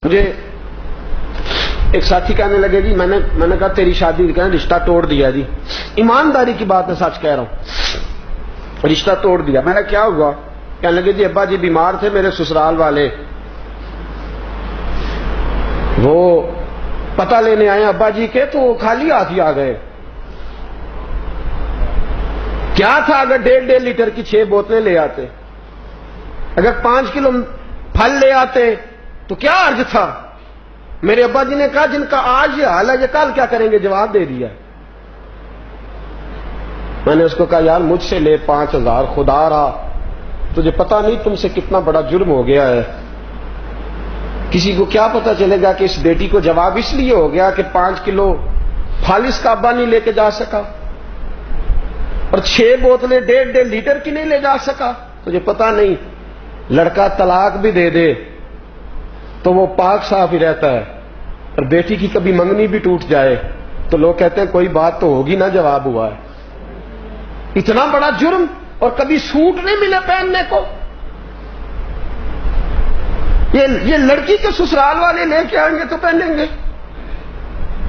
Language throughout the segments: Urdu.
مجھے ایک ساتھی کہنے لگے جی میں نے کہا تیری شادی کا رشتہ توڑ دیا جی. ایمانداری کی بات ہے، سچ کہہ رہا ہوں، رشتہ توڑ دیا. میں نے کیا ہوا؟ کہنے لگے جی ابا جی بیمار تھے میرے سسرال والے، وہ پتہ لینے آئے ابا جی کے، تو خالی ہاتھ ہی آ گئے. کیا تھا اگر 1.5 لیٹر کی 6 بوتلیں لے آتے، اگر 5 کلو پھل لے آتے تو کیا عرض تھا؟ میرے ابا جی نے کہا جن کا آج یہ حال ہے یہ کل کیا کریں گے؟ جواب دے دیا. میں نے اس کو کہا یار مجھ سے لے 5000، خدا رہا تجھے پتا نہیں تم سے کتنا بڑا جرم ہو گیا ہے. کسی کو کیا پتا چلے گا کہ اس بیٹی کو جواب اس لیے ہو گیا کہ 5 کلو پھل اس کا ابا نہیں لے کے جا سکا اور 6 بوتلیں 1.5 لیٹر کی نہیں لے جا سکا. تجھے پتا نہیں لڑکا طلاق بھی دے دے تو وہ پاک صاف ہی رہتا ہے، اور بیٹی کی کبھی منگنی بھی ٹوٹ جائے تو لوگ کہتے ہیں کوئی بات تو ہوگی نا، جواب ہوا ہے. اتنا بڑا جرم، اور کبھی سوٹ نہیں ملے پہننے کو. یہ لڑکی کے سسرال والے لے کے آئیں گے تو پہنیں گے.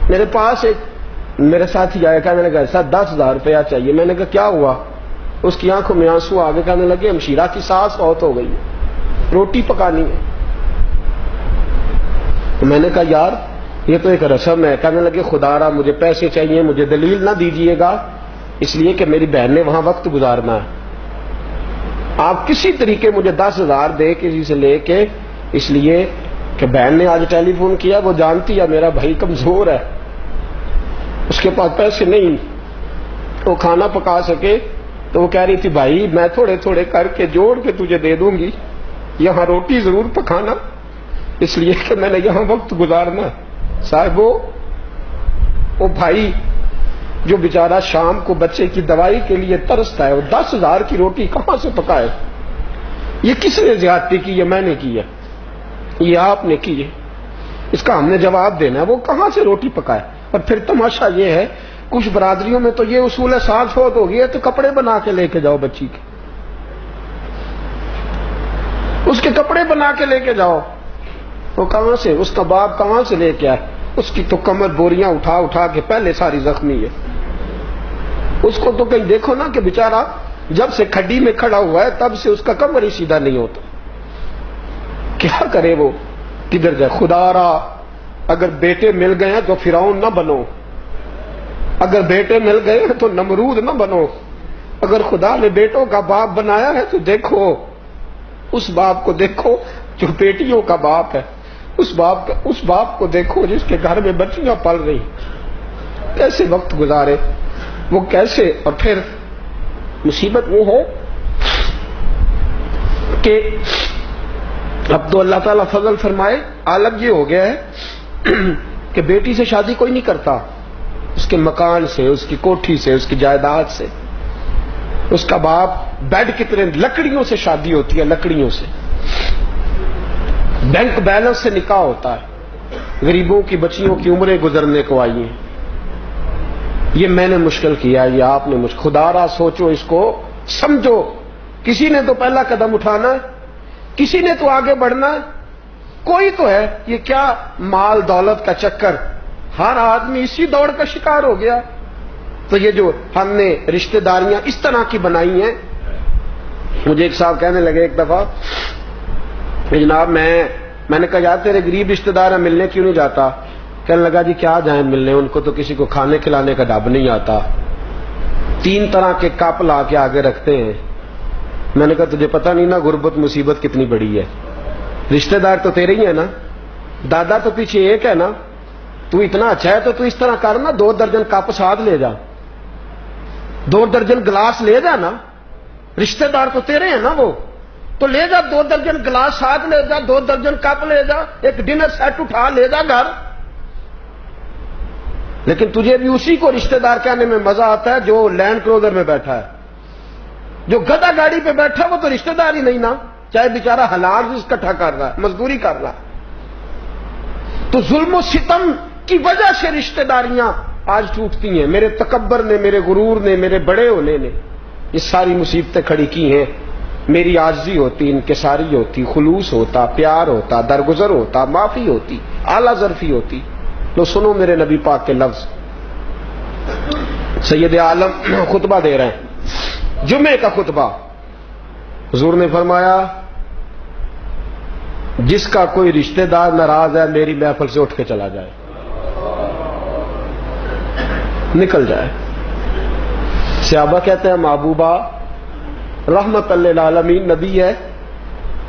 میرے پاس ایک میرے ساتھی آیا، کہنے لگا ایسا 10,000 روپیہ چاہیے. میں نے کہا کیا ہوا؟ اس کی آنکھوں میں آنسو آگے، کہنے لگے ہمشیرہ کی ساس فوت ہو گئی ہے، روٹی پکانی ہے. تو میں نے کہا یار یہ تو ایک رسم ہے. کہنے لگے خدا را مجھے پیسے چاہیے، مجھے دلیل نہ دیجیے گا، اس لیے کہ میری بہن نے وہاں وقت گزارنا ہے. آپ کسی طریقے مجھے 10,000 دے کسی سے لے کے، اس لیے کہ بہن نے آج ٹیلی فون کیا، وہ جانتی ہے میرا بھائی کمزور ہے، اس کے پاس پیسے نہیں وہ کھانا پکا سکے. تو وہ کہہ رہی تھی بھائی میں تھوڑے تھوڑے کر کے جوڑ کے تجھے دے دوں گی، یہاں روٹی ضرور پکانا، اس لیے کہ میں نے یہاں وقت گزارنا. صاحب وہ بھائی جو بیچارہ شام کو بچے کی دوائی کے لیے ترستا ہے، وہ 10,000 کی روٹی کہاں سے پکائے؟ یہ کس نے زیادتی کی ہے؟ میں نے کی ہے، یہ آپ نے کی ہے، اس کا ہم نے جواب دینا ہے. وہ کہاں سے روٹی پکائے؟ اور پھر تماشا یہ ہے کچھ برادریوں میں تو یہ اصول ہے ساس فوت ہو گئی ہے تو کپڑے بنا کے لے کے جاؤ بچی کے، اس کے کپڑے بنا کے لے کے جاؤ. وہ کہاں سے؟ اس کا باپ کہاں سے لے کے آئے؟ اس کی تو کمر بوریاں اٹھا اٹھا کے پہلے ساری زخمی ہے. اس کو تو کہیں دیکھو نا کہ بیچارہ جب سے کھڈی میں کھڑا ہوا ہے تب سے اس کا کمر ہی سیدھا نہیں ہوتا. کیا کرے وہ؟ کدھر جائے؟ خدا را اگر بیٹے مل گئے ہیں تو فرعون نہ بنو، اگر بیٹے مل گئے ہیں تو نمرود نہ بنو. اگر خدا نے بیٹوں کا باپ بنایا ہے تو دیکھو اس باپ کو، دیکھو جو بیٹیوں کا باپ ہے، اس باپ کو دیکھو جس کے گھر میں بچیاں پل رہی، کیسے وقت گزارے وہ، کیسے. اور پھر مصیبت وہ ہے کہ اب تو اللہ تعالیٰ فضل فرمائے عالم یہ ہو گیا ہے کہ بیٹی سے شادی کوئی نہیں کرتا، اس کے مکان سے، اس کی کوٹھی سے، اس کی جائیداد سے. اس کا باپ بیڈ کتنے لکڑیوں سے شادی ہوتی ہے، لکڑیوں سے. بینک بیلنس سے نکاح ہوتا ہے. غریبوں کی بچیوں کی عمریں گزرنے کو آئی ہیں. یہ میں نے مشکل کیا ہے، یہ آپ نے مشکل. خدا را سوچو، اس کو سمجھو. کسی نے تو پہلا قدم اٹھانا ہے، کسی نے تو آگے بڑھنا ہے، کوئی تو ہے. یہ کیا مال دولت کا چکر، ہر آدمی اسی دوڑ کا شکار ہو گیا. تو یہ جو ہم نے رشتہ داریاں اس طرح کی بنائی ہیں. مجھے ایک صاحب کہنے لگے ایک دفعہ جناب میں نے کہا یار تیرے غریب رشتہ دار ہیں، ملنے کیوں نہیں جاتا؟ کہنے لگا جی کیا جائیں ملنے، ان کو تو کسی کو کھانے کھلانے کا ڈب نہیں آتا، 3 طرح کے کپ لا کے آگے رکھتے ہیں. میں نے کہا تجھے پتہ نہیں نا غربت مصیبت کتنی بڑی ہے، رشتہ دار تو تیرے ہی ہے نا، دادا تو پیچھے ایک ہے نا. تو اتنا اچھا ہے تو تو اس طرح کر نا، 2 درجن کپ ساتھ لے جا، 2 درجن گلاس لے جا نا. رشتہ دار تو تیرے ہیں نا وہ، تو لے جا 2 درجن گلاس ساتھ لے جا، 2 درجن کپ لے جا، ایک ڈنر سیٹ اٹھا لے جا گھر. لیکن تجھے بھی اسی کو رشتہ دار کہنے میں مزہ آتا ہے جو لینڈ کروزر میں بیٹھا ہے. جو گدا گاڑی پہ بیٹھا ہے وہ تو رشتہ دار ہی نہیں نا، چاہے بیچارہ حلال رزق اکٹھا کر رہا ہے، مزدوری کر رہا ہے. تو ظلم و ستم کی وجہ سے رشتہ داریاں آج ٹوٹتی ہیں. میرے تکبر نے، میرے غرور نے، میرے بڑے ہونے نے یہ ساری مصیبتیں کھڑی کی ہیں. میری عاجزی ہوتی، انکساری ہوتی، خلوص ہوتا، پیار ہوتا، درگزر ہوتا، معافی ہوتی، اعلیٰ ظرفی ہوتی۔ لو سنو میرے نبی پاک کے لفظ، سید عالم خطبہ دے رہے ہیں، جمعے کا خطبہ۔ حضور نے فرمایا جس کا کوئی رشتہ دار ناراض ہے میری محفل سے اٹھ کے چلا جائے، نکل جائے۔ صحابہ کہتے ہیں محبوبہ رحمت للعالمین نبی ہے،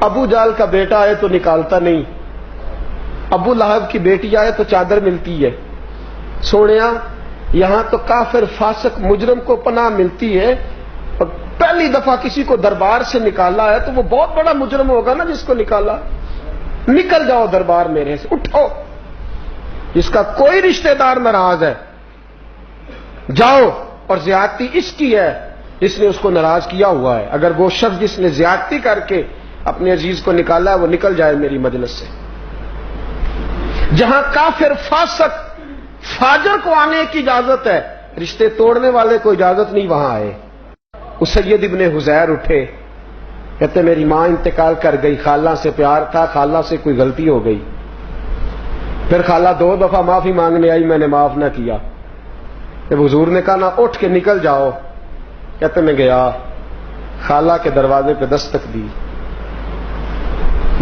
ابو جال کا بیٹا آئے تو نکالتا نہیں، ابو لہب کی بیٹی آئے تو چادر ملتی ہے، سونیا یہاں تو کافر فاسق مجرم کو پناہ ملتی ہے، اور پہلی دفعہ کسی کو دربار سے نکالا ہے تو وہ بہت بڑا مجرم ہوگا نا جس کو نکالا، نکل جاؤ دربار میرے سے، اٹھو، جس کا کوئی رشتہ دار ناراض ہے جاؤ، اور زیادتی اس کی ہے جس نے اس کو ناراض کیا ہوا ہے، اگر وہ شخص جس نے زیادتی کر کے اپنے عزیز کو نکالا ہے وہ نکل جائے میری مجلس سے۔ جہاں کافر فاسق فاجر کو آنے کی اجازت ہے، رشتے توڑنے والے کو اجازت نہیں وہاں آئے۔ اس سید ابن حزیر اٹھے، کہتے میری ماں انتقال کر گئی، خالہ سے پیار تھا، خالہ سے کوئی غلطی ہو گئی، پھر خالہ 2 دفعہ معافی مانگنے آئی، میں نے معاف نہ کیا۔ جب حضور نے کہا نا اٹھ کے نکل جاؤ، کہتے میں گیا، خالہ کے دروازے پہ دستک دی،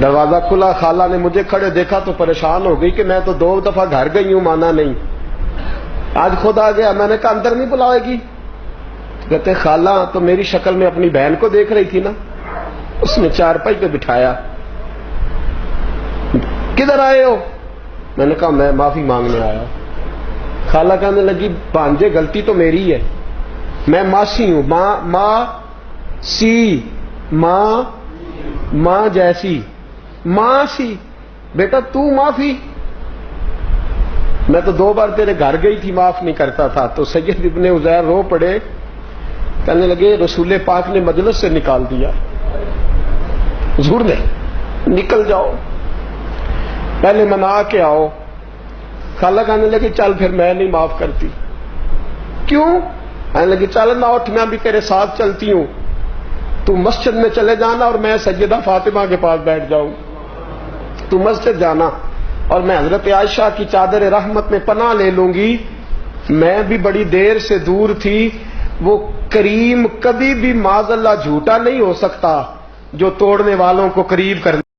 دروازہ کھلا، خالہ نے مجھے کھڑے دیکھا تو پریشان ہو گئی کہ میں تو 2 دفعہ گھر گئی ہوں، مانا نہیں، آج خود آ گیا۔ میں نے کہا اندر نہیں بلائے گی؟ کہتے خالہ تو میری شکل میں اپنی بہن کو دیکھ رہی تھی نا، اس نے چارپائی پہ بٹھایا، کدھر آئے ہو؟ میں نے کہا میں معافی مانگنے آیا۔ خالہ کہنے لگی بھانجے غلطی تو میری ہے، میں ماسی ہوں، ماں سی، ماں جیسی، ماں سی، بیٹا تو معافی، میں تو 2 بار تیرے گھر گئی تھی معاف نہیں کرتا تھا۔ تو سید ابن عزیر رو پڑے، کہنے لگے رسول پاک نے مجلس سے نکال دیا، حضور نے، نکل جاؤ، پہلے منا کے آؤ۔ خالہ کہنے لگی چل پھر میں نہیں معاف کرتی۔ کیوں؟ کہنے لگی چل نہ اٹھ، میں بھی تیرے ساتھ چلتی ہوں، تو مسجد میں چلے جانا اور میں سیدہ فاطمہ کے پاس بیٹھ جاؤں، تو مسجد جانا اور میں حضرت عائشہ کی چادر رحمت میں پناہ لے لوں گی۔ میں بھی بڑی دیر سے دور تھی، وہ کریم کبھی بھی معاذ اللہ جھوٹا نہیں ہو سکتا جو توڑنے والوں کو قریب کرنے